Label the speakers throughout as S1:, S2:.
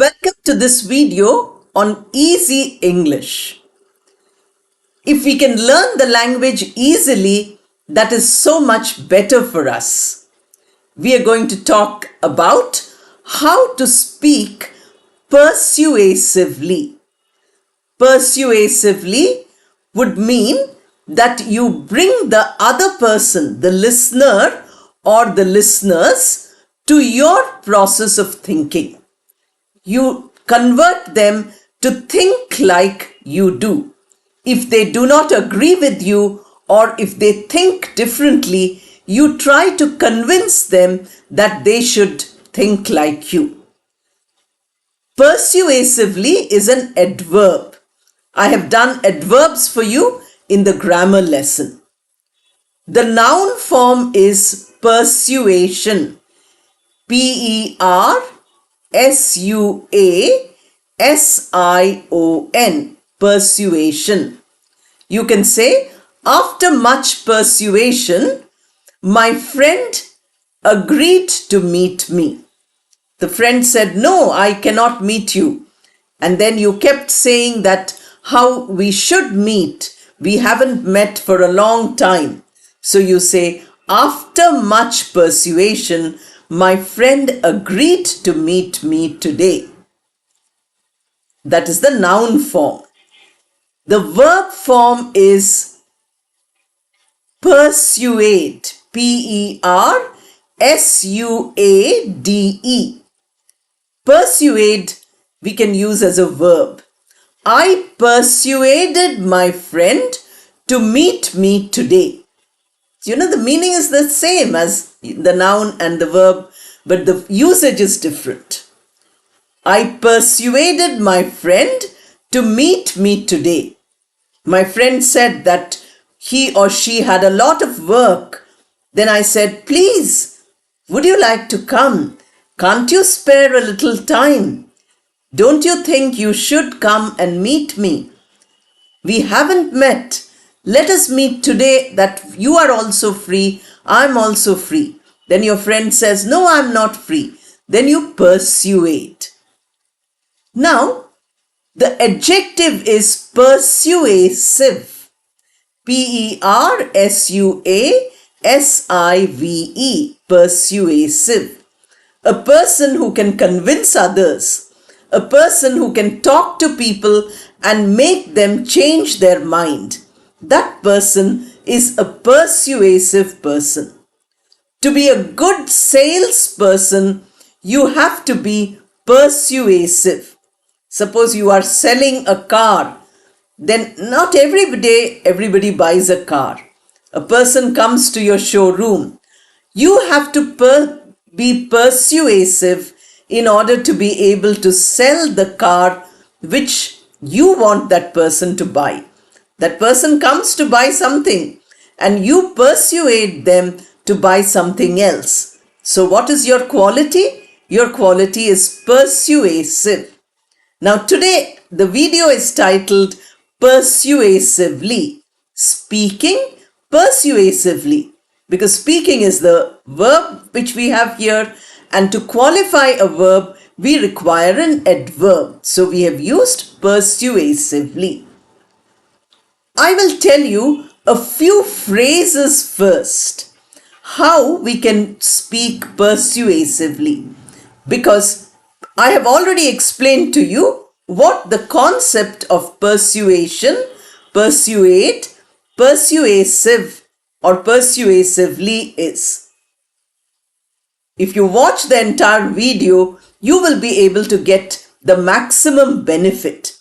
S1: Welcome to this video on easy English. If we can learn the language easily, that is so much better for us. We are going to talk about how to speak persuasively. Persuasively would mean that you bring the other person, the listener or the listeners, to your process of thinking. You convert them to think like you do. If they do not agree with you or if they think differently, you try to convince them that they should think like you. Persuasively is an adverb. I have done adverbs for you in the grammar lesson. The noun form is persuasion. Persuasion. Persuasion. You can say, after much persuasion, my friend agreed to meet me. The friend said, no, I cannot meet you. And then you kept saying that how we should meet. We haven't met for a long time. So you say, after much persuasion, my friend agreed to meet me today. That is the noun form. The verb form is persuade. Persuade. Persuade we can use as a verb. I persuaded my friend to meet me today. The meaning is the same as the noun and the verb, but the usage is different. I persuaded my friend to meet me today. My friend said that he or she had a lot of work. Then I said, please, would you like to come? Can't you spare a little time? Don't you think you should come and meet me? We haven't met. Let us meet today that you are also free, I'm also free. Then your friend says, no, I'm not free. Then you persuade. Now, the adjective is persuasive. Persuasive. Persuasive. A person who can convince others. A person who can talk to people and make them change their mind. That person is a persuasive person. To be a good salesperson, you have to be persuasive. Suppose you are selling a car, then not every day everybody buys a car. A person comes to your showroom. You have to be persuasive in order to be able to sell the car which you want that person to buy. That person comes to buy something and you persuade them to buy something else. So what is your quality? Your quality is persuasive. Now today the video is titled Persuasively. Speaking persuasively. Because speaking is the verb which we have here, and to qualify a verb we require an adverb. So we have used persuasively. I will tell you a few phrases first, how we can speak persuasively, because I have already explained to you what the concept of persuasion, persuade, persuasive or persuasively is. If you watch the entire video, you will be able to get the maximum benefit.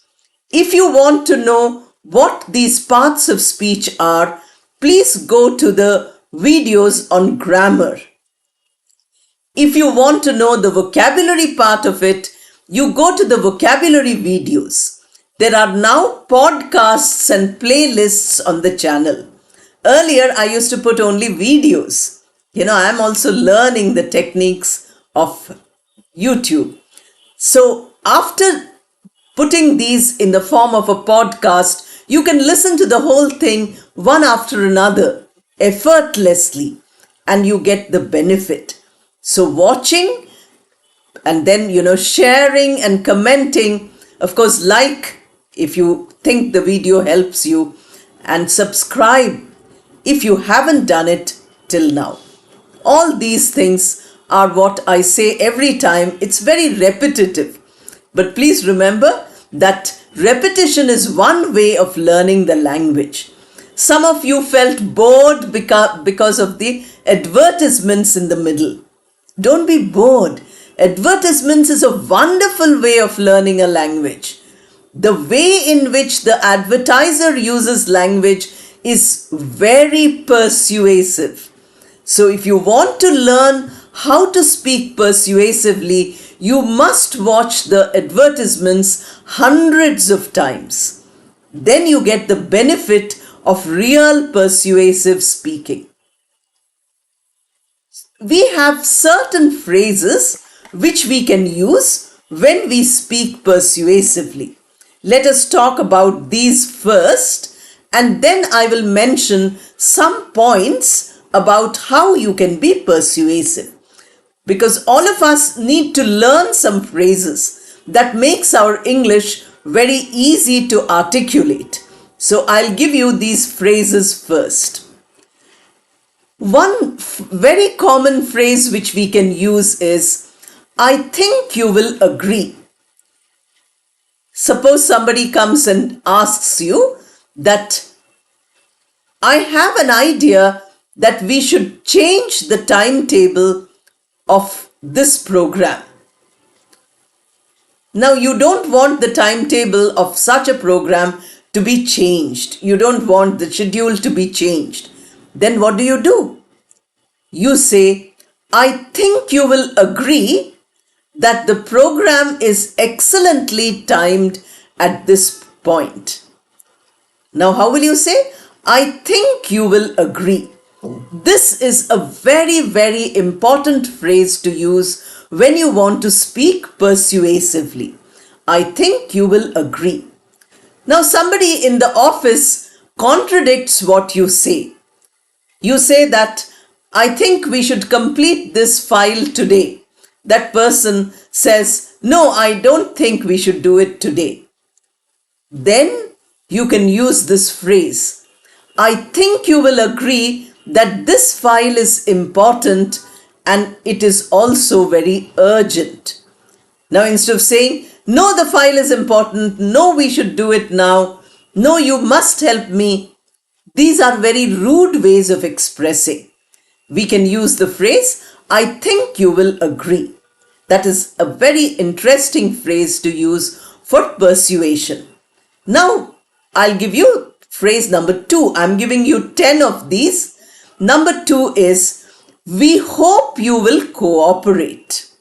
S1: If you want to know what these parts of speech are, please go to the videos on grammar. If you want to know the vocabulary part of it, you go to the vocabulary videos. There are now podcasts and playlists on the channel. Earlier, I used to put only videos. I am also learning the techniques of YouTube. So after putting these in the form of a podcast, you can listen to the whole thing one after another effortlessly and you get the benefit. So watching And then, sharing and commenting. Of course, like if you think the video helps you, and subscribe if you haven't done it till now. All these things are what I say every time. It's very repetitive. But please remember that repetition is one way of learning the language. Some of you felt bored because of the advertisements in the middle. Don't be bored. Advertisements is a wonderful way of learning a language. The way in which the advertiser uses language is very persuasive. So if you want to learn how to speak persuasively, you must watch the advertisements hundreds of times. Then you get the benefit of real persuasive speaking. We have certain phrases which we can use when we speak persuasively. Let us talk about these first, and then I will mention some points about how you can be persuasive. Because all of us need to learn some phrases that makes our English very easy to articulate. So I'll give you these phrases first. One very common phrase which we can use is, I think you will agree. Suppose somebody comes and asks you that, I have an idea that we should change the timetable of this program. Now, you don't want the timetable of such a program to be changed. You don't want the schedule to be changed. Then what do? You say, I think you will agree that the program is excellently timed at this point. Now, how will you say? I think you will agree. This is a very, very important phrase to use when you want to speak persuasively. I think you will agree. Now, somebody in the office contradicts what you say. You say that, I think we should complete this file today. That person says, no, I don't think we should do it today. Then you can use this phrase. I think you will agree that this file is important and it is also very urgent. Now, instead of saying, no, the file is important, no, we should do it now, no, you must help me, these are very rude ways of expressing. We can use the phrase, I think you will agree. That is a very interesting phrase to use for persuasion. Now, I'll give you phrase number 2. I'm giving you 10 of these. Number 2 is, we hope you will cooperate.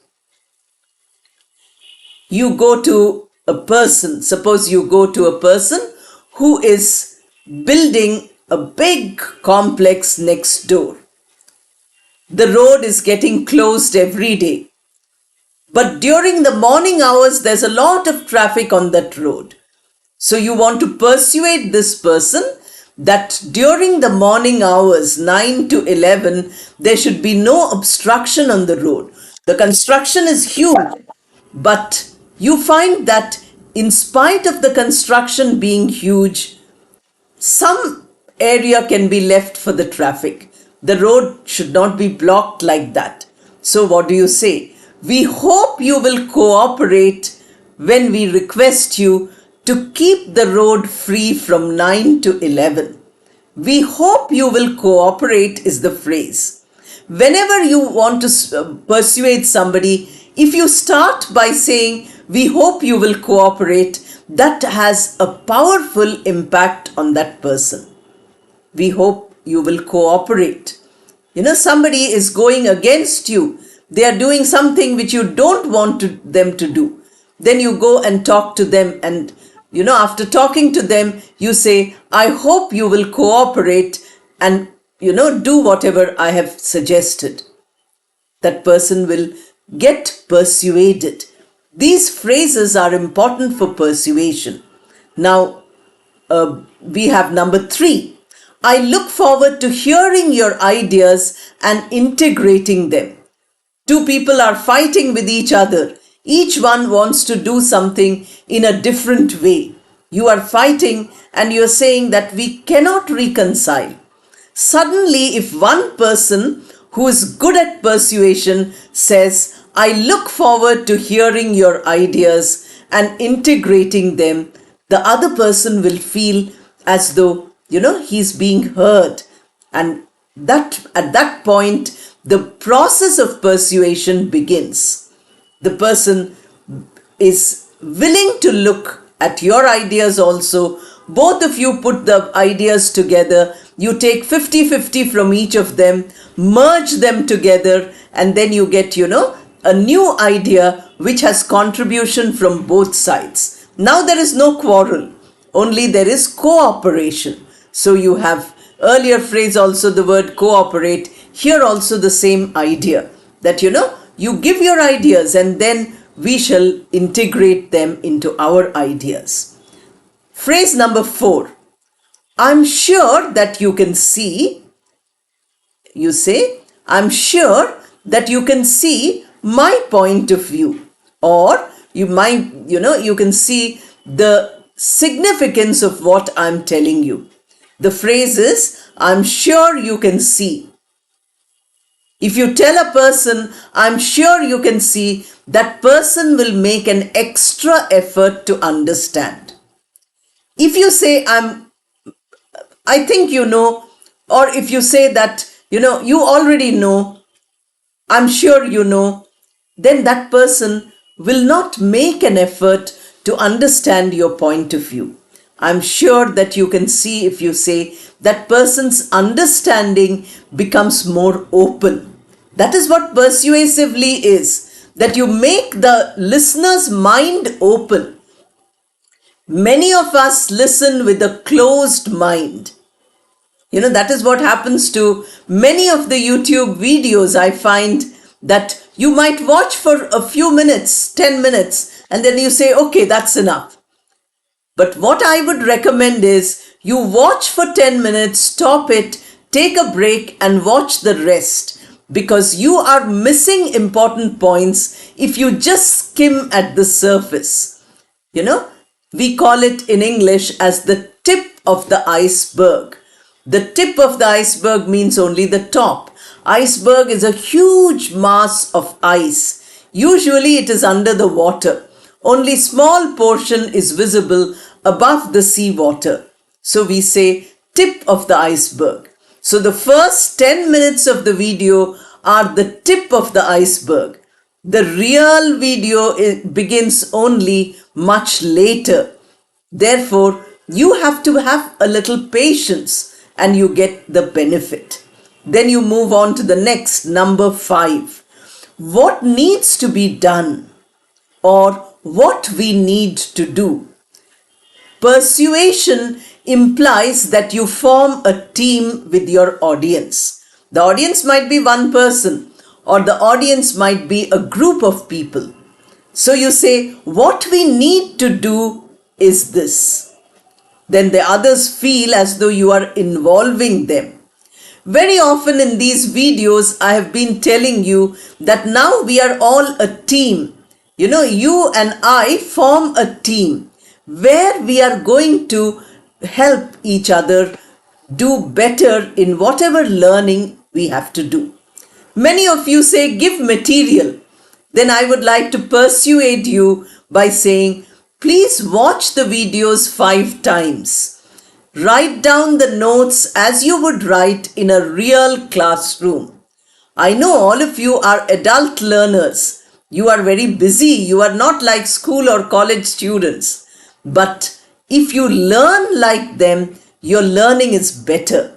S1: You go to a person, suppose you go to a person who is building a big complex next door. The road is getting closed every day. But during the morning hours, there's a lot of traffic on that road. So you want to persuade this person that during the morning hours, 9 to 11, there should be no obstruction on the road. The construction is huge, but you find that in spite of the construction being huge, some area can be left for the traffic. The road should not be blocked like that. So what do you say? We hope you will cooperate when we request you to keep the road free from 9 to 11. We hope you will cooperate is the phrase. Whenever you want to persuade somebody, if you start by saying, we hope you will cooperate, that has a powerful impact on that person. We hope you will cooperate. Somebody is going against you. They are doing something which you don't want them to do. Then you go and talk to them, and after talking to them, you say, I hope you will cooperate and do whatever I have suggested. That person will get persuaded. These phrases are important for persuasion. Now, we have number 3. I look forward to hearing your ideas and integrating them. Two people are fighting with each other. Each one wants to do something in a different way. You are fighting and you're saying that we cannot reconcile. Suddenly, if one person who is good at persuasion says, I look forward to hearing your ideas and integrating them, the other person will feel as though, he's being heard. And that at that point, the process of persuasion begins. The person is willing to look at your ideas also. Both of you put the ideas together. You take 50-50 from each of them, merge them together, and then you get, a new idea which has contribution from both sides. Now there is no quarrel, only there is cooperation. So you have earlier phrase also the word cooperate, here also the same idea that, you give your ideas and then we shall integrate them into our ideas. Phrase number 4. I'm sure that you can see. You say, I'm sure that you can see my point of view. Or you might, you can see the significance of what I'm telling you. The phrase is, I'm sure you can see. If you tell a person, I'm sure you can see, that person will make an extra effort to understand. If you say, I think you know, or if you say that, you already know, I'm sure you know, then that person will not make an effort to understand your point of view. I'm sure that you can see, if you say, that person's understanding becomes more open. That is what persuasively is, that you make the listener's mind open. Many of us listen with a closed mind. That is what happens to many of the YouTube videos. I find that you might watch for a few minutes, 10 minutes, and then you say, okay, that's enough. But what I would recommend is you watch for 10 minutes, stop it, take a break and watch the rest, because you are missing important points if you just skim at the surface. We call it in English as the tip of the iceberg. The tip of the iceberg means only the top. Iceberg is a huge mass of ice. Usually it is under the water. Only small portion is visible above the sea water. So we say tip of the iceberg. So the first 10 minutes of the video are the tip of the iceberg. The real video begins only much later. Therefore, you have to have a little patience and you get the benefit. Then you move on to the next, number 5. What needs to be done or what we need to do. Persuasion implies that you form a team with your audience. The audience might be one person or the audience might be a group of people. So you say, what we need to do is this. Then the others feel as though you are involving them. Very often in these videos, I have been telling you that now we are all a team. You and I form a team where we are going to help each other do better in whatever learning we have to do. Many of you say, give material. Then I would like to persuade you by saying, please watch the videos 5 times. Write down the notes as you would write in a real classroom. I know all of you are adult learners. You are very busy. You are not like school or college students. But if you learn like them, your learning is better.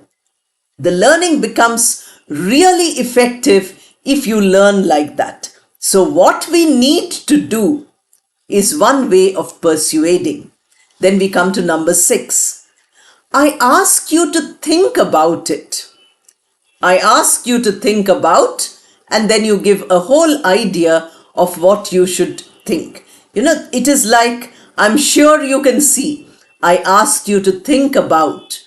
S1: The learning becomes really effective if you learn like that. So what we need to do is one way of persuading. Then we come to number 6. I ask you to think about it. I ask you to think about, and then you give a whole idea of what you should think. It is like, I'm sure you can see. I asked you to think about.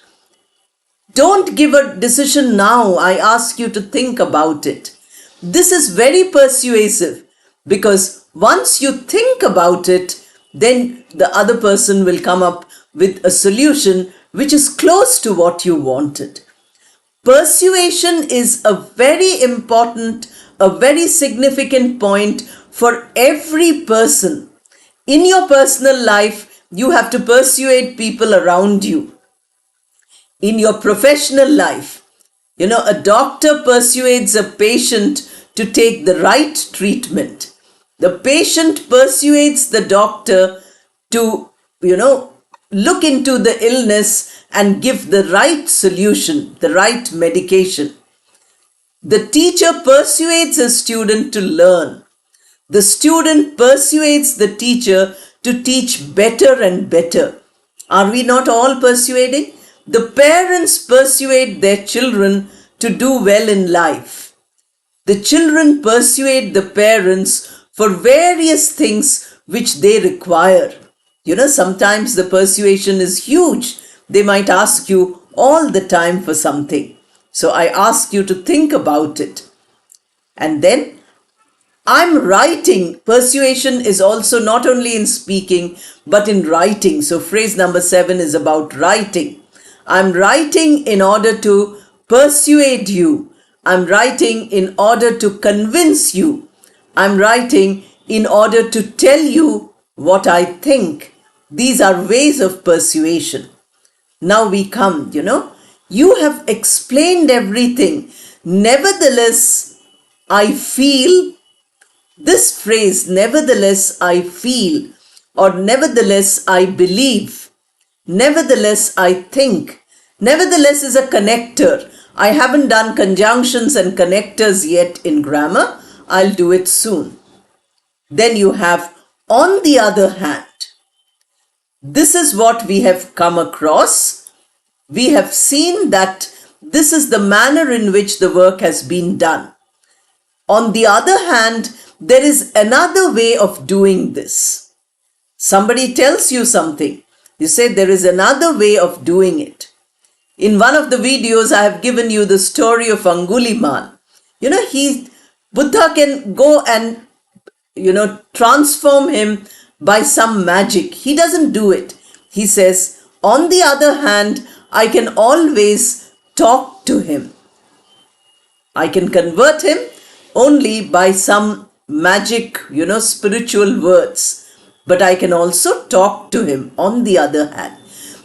S1: Don't give a decision now. I ask you to think about it. This is very persuasive because once you think about it, then the other person will come up with a solution which is close to what you wanted. Persuasion is a very important, a very significant point for every person. In your personal life, you have to persuade people around you. In your professional life, a doctor persuades a patient to take the right treatment. The patient persuades the doctor to, look into the illness and give the right solution, the right medication. The teacher persuades a student to learn. The student persuades the teacher to teach better and better. Are we not all persuading? The parents persuade their children to do well in life. The children persuade the parents for various things which they require. Sometimes the persuasion is huge. They might ask you all the time for something. So I ask you to think about it. And then I'm writing. Persuasion is also not only in speaking, but in writing. So phrase number 7 is about writing. I'm writing in order to persuade you. I'm writing in order to convince you. I'm writing in order to tell you what I think. These are ways of persuasion. Now we come, you have explained everything. Nevertheless, I feel. This phrase, nevertheless I feel, or nevertheless I believe, nevertheless I think. Nevertheless is a connector. I haven't done conjunctions and connectors yet in grammar. I'll do it soon. Then you have on the other hand. This is what we have come across. We have seen that this is the manner in which the work has been done. On the other hand, there is another way of doing this. Somebody tells you something. You say there is another way of doing it. In one of the videos, I have given you the story of Angulimal. Buddha can go and, transform him by some magic. He doesn't do it. He says, on the other hand, I can always talk to him. I can convert him only by some magic, spiritual words. But I can also talk to him on the other hand.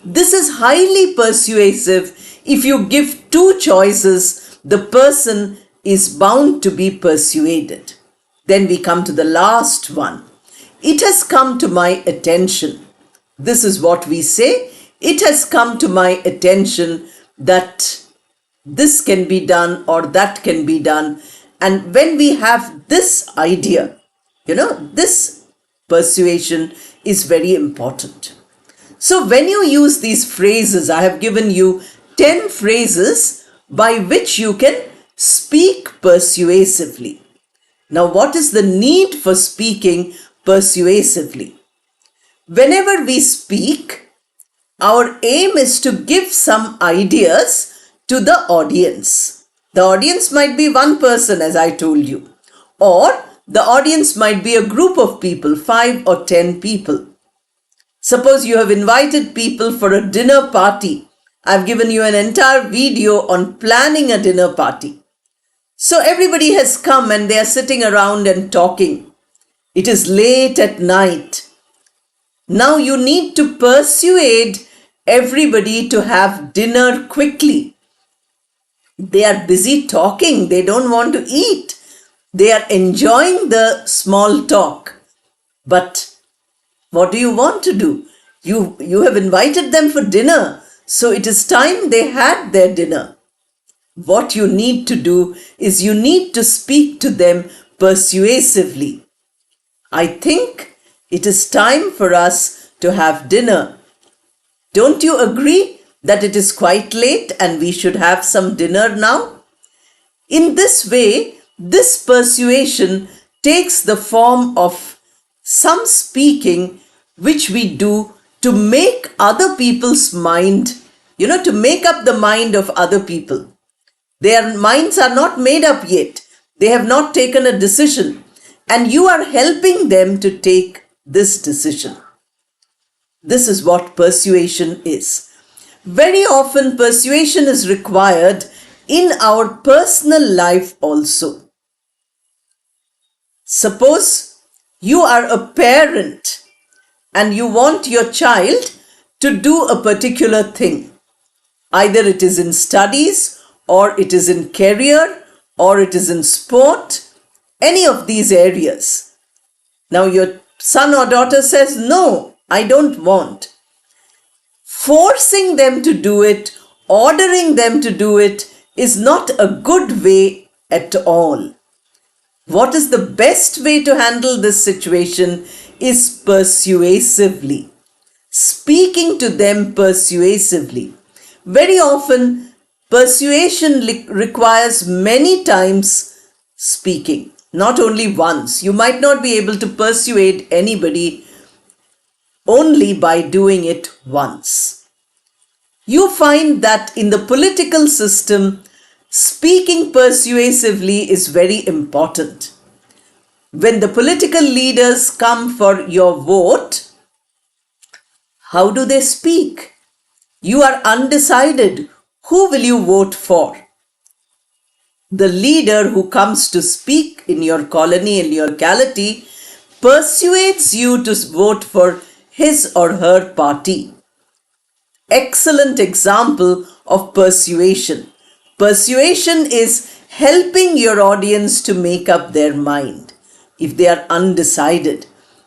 S1: This is highly persuasive. If you give two choices, the person is bound to be persuaded. Then we come to the last one. It has come to my attention. This is what we say. It has come to my attention that this can be done or that can be done. And when we have this idea, this persuasion is very important. So when you use these phrases, I have given you 10 phrases by which you can speak persuasively. Now, what is the need for speaking persuasively? Whenever we speak, our aim is to give some ideas to the audience. The audience might be one person, as I told you, or the audience might be a group of people, 5 or 10 people. Suppose you have invited people for a dinner party. I've given you an entire video on planning a dinner party. So everybody has come and they are sitting around and talking. It is late at night. Now you need to persuade everybody to have dinner quickly. They are busy talking. They don't want to eat. They are enjoying the small talk. But what do you want to do? You have invited them for dinner. So it is time they had their dinner. What you need to do is you need to speak to them persuasively. I think it is time for us to have dinner. Don't you agree that it is quite late and we should have some dinner now? In this way, this persuasion takes the form of some speaking which we do to make other people's mind, to make up the mind of other people. Their minds are not made up yet. They have not taken a decision, and you are helping them to take this decision. This is what persuasion is. Very often, persuasion is required in our personal life also. Suppose you are a parent and you want your child to do a particular thing. Either it is in studies, or it is in career, or it is in sport, any of these areas. Now your son or daughter says, "No, I don't want." Forcing them to do it, ordering them to do it, is not a good way at all. What is the best way to handle this situation is persuasively. Speaking to them persuasively. Very often, persuasion requires many times speaking, not only once. You might not be able to persuade anybody only by doing it once. You find that in the political system, speaking persuasively is very important. When the political leaders come for your vote, how do they speak? You are undecided. Who will you vote for? The leader who comes to speak in your colony, in your locality, persuades you to vote for his or her party. Excellent example of persuasion. Persuasion is helping your audience to make up their mind. If they are undecided,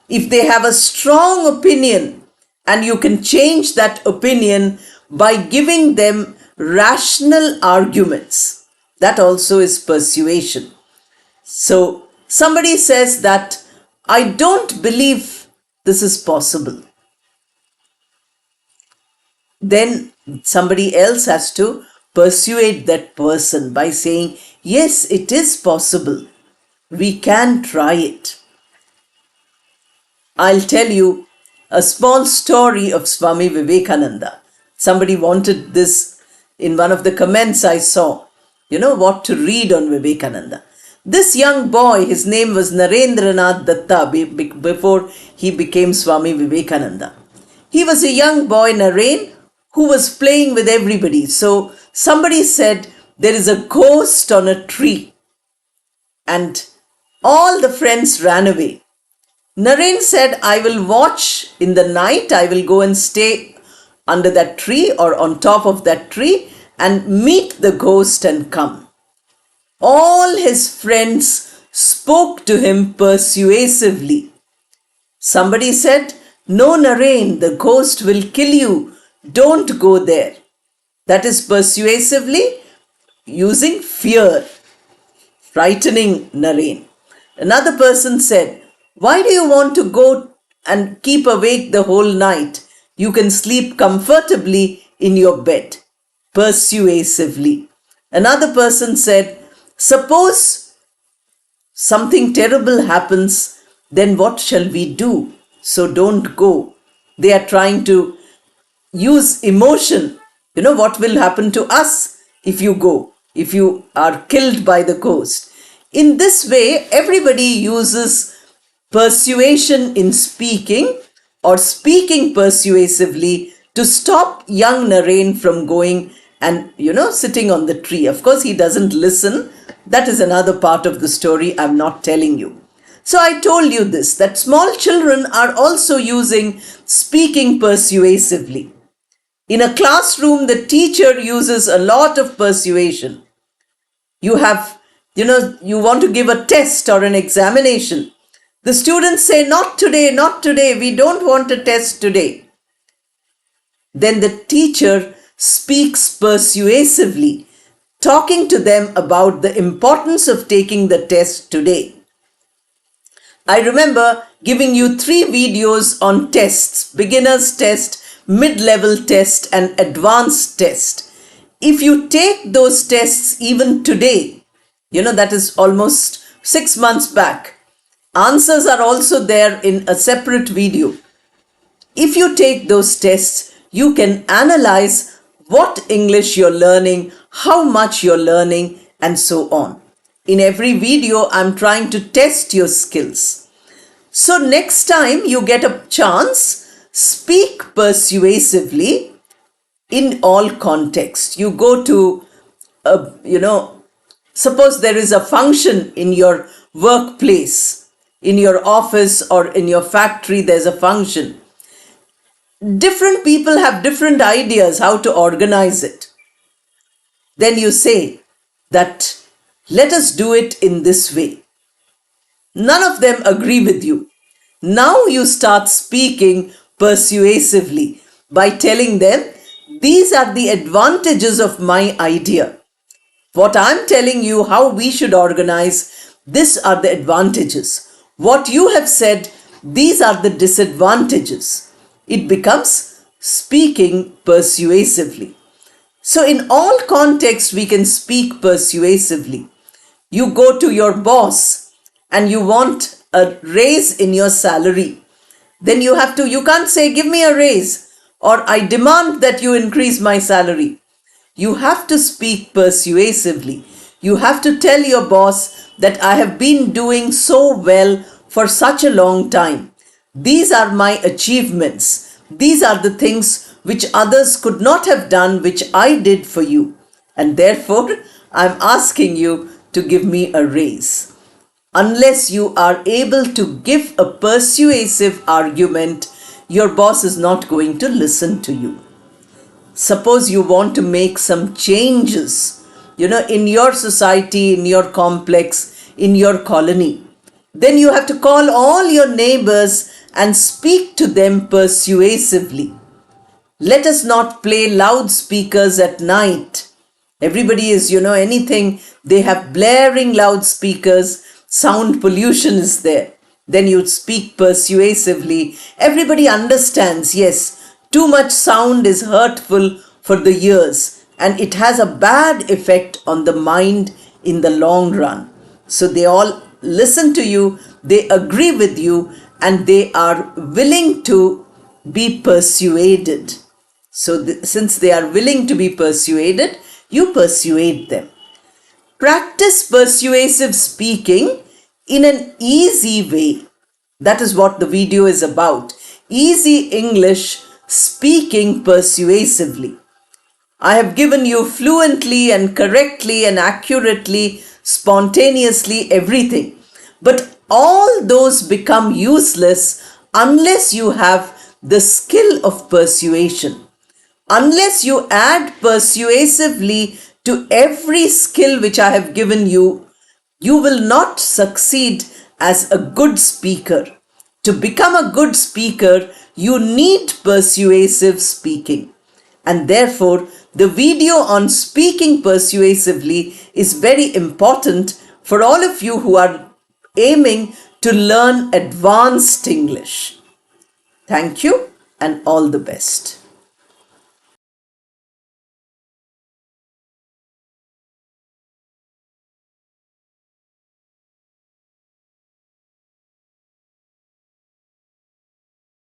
S1: if they have a strong opinion, and you can change that opinion by giving them rational arguments, that also is persuasion. So somebody says that, "I don't believe this is possible." Then somebody else has to persuade that person by saying, "Yes, it is possible. We can try it." I'll tell you a small story of Swami Vivekananda. Somebody wanted this in one of the comments I saw. What to read on Vivekananda. This young boy, his name was Narendranath Datta before he became Swami Vivekananda. He was a young boy, Naren, who was playing with everybody. So somebody said, "There is a ghost on a tree." And all the friends ran away. Naren said, "I will watch in the night. I will go and stay under that tree or on top of that tree and meet the ghost and come." All his friends spoke to him persuasively. Somebody said, "No, Naren, the ghost will kill you. Don't go there." That is persuasively using fear, frightening Naren. Another person said, "Why do you want to go and keep awake the whole night? You can sleep comfortably in your bed." Persuasively. Another person said, "Suppose something terrible happens, then what shall we do? So don't go." They are trying to use emotion. What will happen to us if you go, if you are killed by the ghost? In this way, everybody uses persuasion in speaking or speaking persuasively to stop young Naren from going and, sitting on the tree. Of course, he doesn't listen. That is another part of the story I'm not telling you. So I told you this, that small children are also using speaking persuasively. In a classroom, the teacher uses a lot of persuasion. You want to give a test or an examination. The students say, "Not today, not today. We don't want a test today." Then the teacher speaks persuasively, talking to them about the importance of taking the test today. I remember giving you 3 videos on tests: beginner's test, mid-level test, and advanced test. If you take those tests even today, that is almost 6 months back, answers are also there in a separate video. If you take those tests, you can analyze what English you're learning, how much you're learning, and so on. In every video, I'm trying to test your skills. So next time you get a chance, speak persuasively in all contexts. You go to, suppose there is a function in your workplace, in your office or in your factory, there's a function. Different people have different ideas how to organize it. Then you say that let us do it in this way. None of them agree with you. Now you start speaking persuasively by telling them these are the advantages of my idea. What I'm telling you how we should organize, these are the advantages. What you have said, these are the disadvantages. It becomes speaking persuasively. So in all contexts, we can speak persuasively. You go to your boss and you want a raise in your salary. Then you can't say, give me a raise or I demand that you increase my salary. You have to speak persuasively. You have to tell your boss that I have been doing so well for such a long time. These are my achievements. These are the things which others could not have done, which I did for you. And therefore, I'm asking you to give me a raise. Unless you are able to give a persuasive argument, your boss is not going to listen to you. Suppose you want to make some changes, in your society, in your complex, in your colony. Then you have to call all your neighbors and speak to them persuasively. Let us not play loudspeakers at night. Everybody is, anything, they have blaring loudspeakers, sound pollution is there. Then you speak persuasively. Everybody understands, yes, too much sound is hurtful for the ears and it has a bad effect on the mind in the long run. So they all listen to you, they agree with you, and they are willing to be persuaded. So since they are willing to be persuaded, you persuade them. Practice persuasive speaking in an easy way. That is what the video is about. Easy English, speaking persuasively. I have given you fluently and correctly and accurately, spontaneously everything. But all those become useless unless you have the skill of persuasion. Unless you add persuasively to every skill which I have given you, you will not succeed as a good speaker. To become a good speaker, you need persuasive speaking. And therefore, the video on speaking persuasively is very important for all of you who are aiming to learn advanced English. Thank you and all the best.